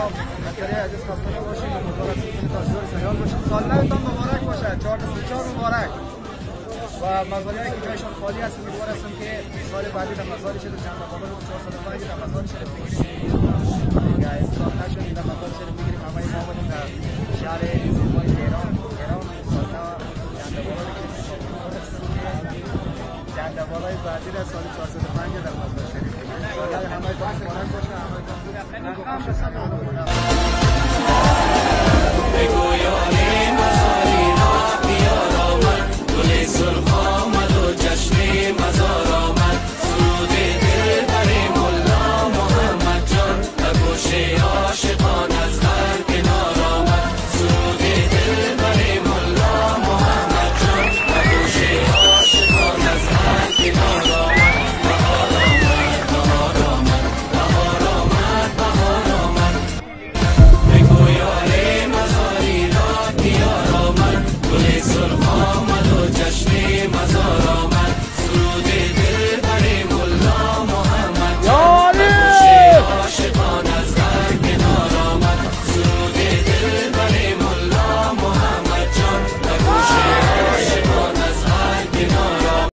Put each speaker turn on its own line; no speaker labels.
بخیر عزیز خسته نباشید. امیدوارم تا ظهر سیال باشید. سال نوتان مبارک باشه. 404 مبارک. و مزارایی که جایشان خالی هست امیدوارم که سال بعدی در مزاری شده چند مقابل 405 در مزار شده بگیریم. دیگه اصلاح نشد در مزار شده بگیریم. همه ما بودیم در شهر زیبای تهران سال نو جندوالای بعدی در سال 405 در مزار شریف سال همه با مبارک باشه. همه با خوش سلام بگو یاری مزاری را بیار آمد گل سرخ آمد و جشن مزار آمد سرود دل بر ملا محمد جان و گوش عاشقان از هر کنار آمد سرود دل بر ملا محمد جان و گوش عاشقان از هر کنار آمد بهار آمد بهار آمد بهار آمد بهار آمد بگو یار مزاری را بیار آمد گل سرخ